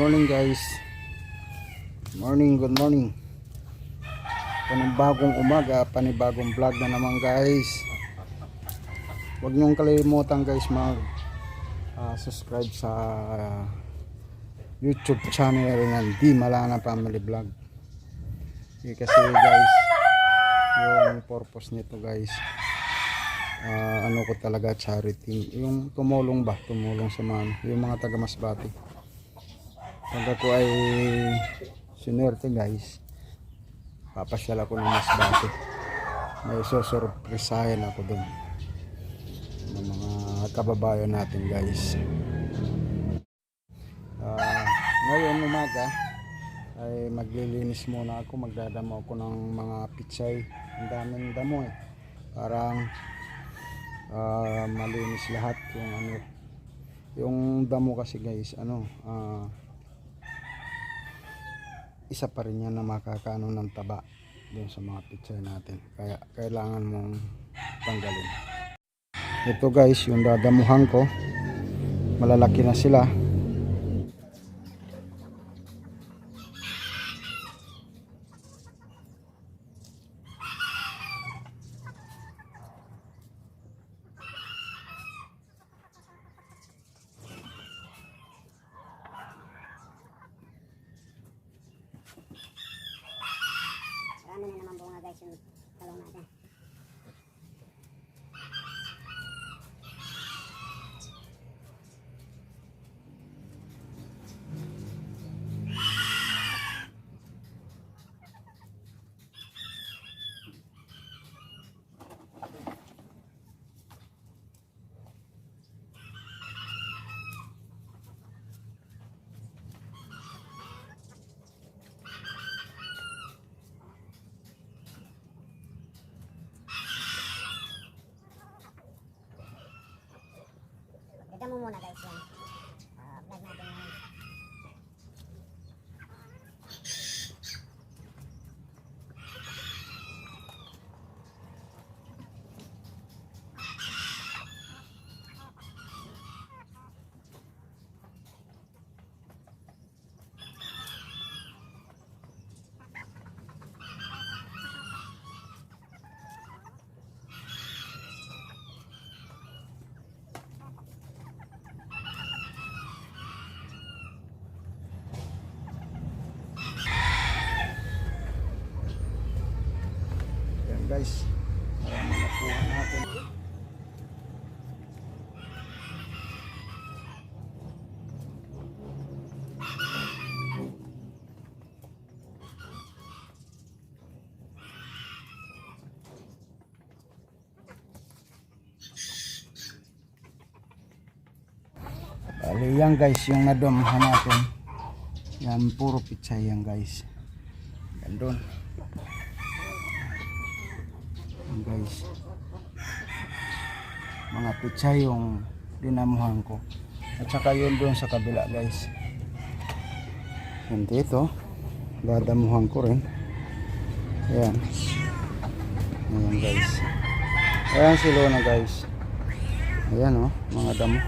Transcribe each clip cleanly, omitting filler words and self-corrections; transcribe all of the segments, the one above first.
morning guys. Good morning. Panibagong umaga, panibagong vlog na naman guys. Huwag niyong kalimutan guys subscribe sa YouTube channel ng Di Malana Family Vlog. Kasi guys, yung purpose nito guys, ano ko talaga, charity. Yung tumulong sa yung mga taga Masbate. Pag ako ay sinerte guys, papasyal ako ng Masbate. May susurpresahin ako dun ng mga kababayan natin guys. Ngayon umaga ay maglilinis muna ako, magdadamo ako ng mga pitsay. Ang daming damo parang malinis lahat yung damo kasi guys, isa pa rin yan na makakaano ng taba dun sa mga pitsay natin, kaya kailangan mong tanggalin. Ito guys, yung dadamuhan ko, malalaki na sila. Ano na naman bunga guys yung talong natin. Tignan mo muna guys yan. Vlog natin ngayon. Guys, nakuha natin. Bali yan guys, yung nadomhan natin yan, puro pizza yan guys. Yan doon guys, mga pizza yung dinamuhan ko, at saka yun doon sa kabila guys. And dito dadamuhan ko rin. Ayan guys, ayan silo na guys. Ayan mga damo,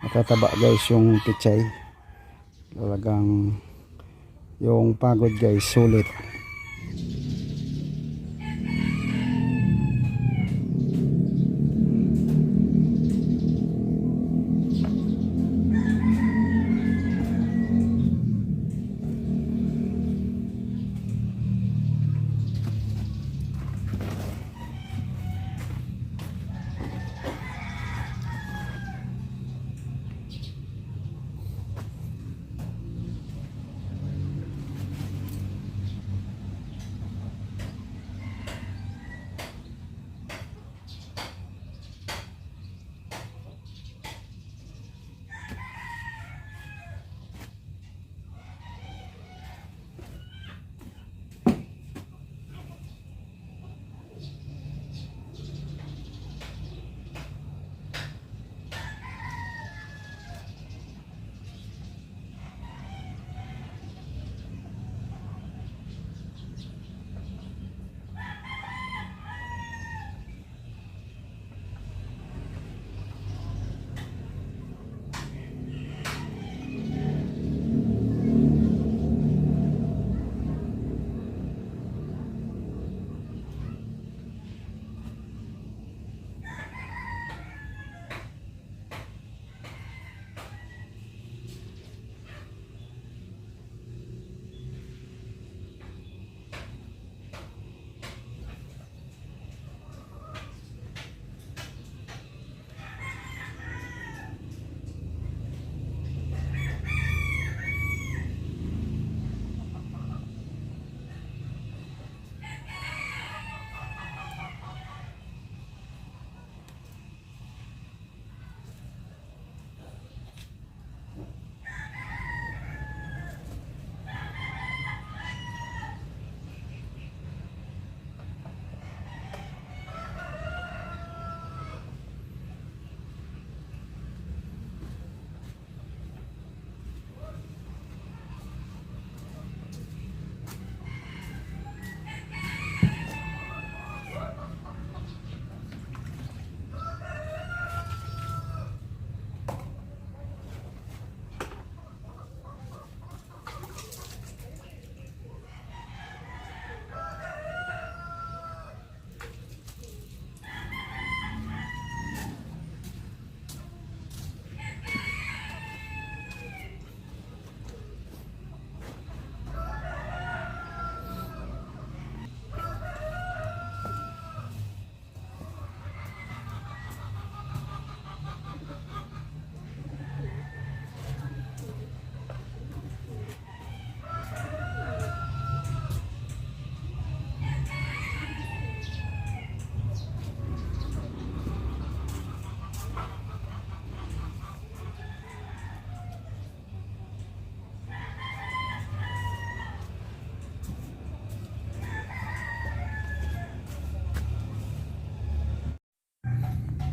matataba guys yung pichay. Talagang yung pagod guys, sulit.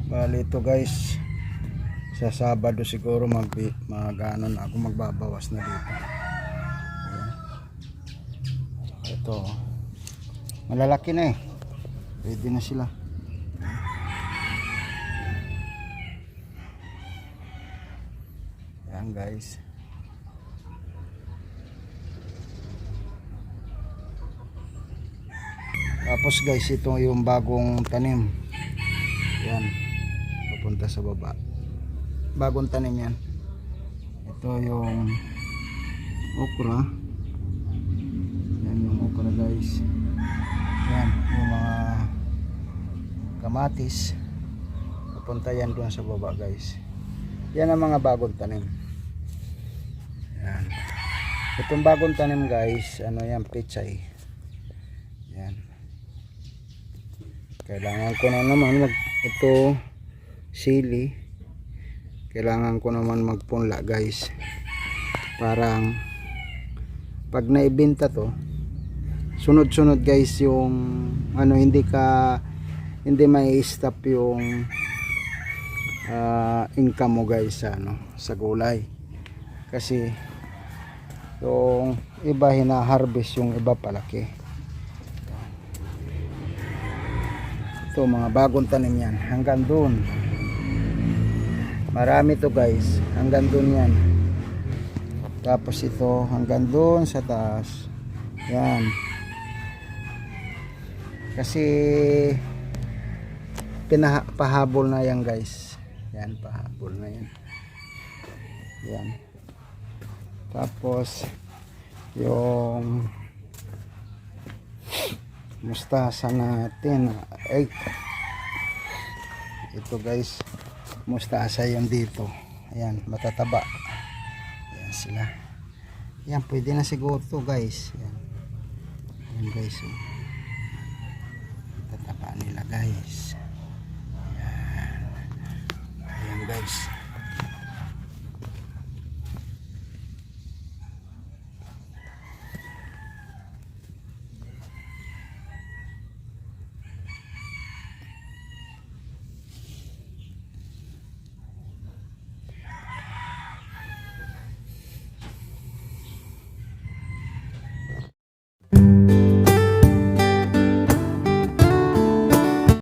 Bali ito guys, sa Sabado siguro mag-ano na ako, magbabawas na dito. Ayan. Ito malalaki na eh, pwede na sila. Ayan guys. Tapos guys, ito yung bagong tanim. Yan, papunta sa baba. Bagong tanim yan. Ito yung okra. Yan yung okra guys. Yan yung mga kamatis. Papunta yan doon sa baba guys. Yan ang mga bagong tanim. Yan. Itong bagong tanim guys, ano yan, pechay. Yan. Kailangan ko na naman ito sili. Kailangan ko naman magpunla guys. Parang pag naibenta to, sunod-sunod guys yung ano, hindi may stop yung income mo guys sa ano, sa gulay. Kasi yung iba hina-harvest, yung iba palaki. Ito mga bagong tanim yan hanggang doon. Marami to guys, hanggang doon yan. Tapos ito hanggang doon sa taas. Yan. Kasi pahabol na yan guys. Yan, pahabol na yan. Yan. Tapos yung mustasa natin ay ito guys, mustasa yung dito. Ayan, matataba. Ayan sila. Ayan, pwede na siguro to guys. Ayan. Ayan guys, oh. Matataba nila guys. Ayan. Ayan guys.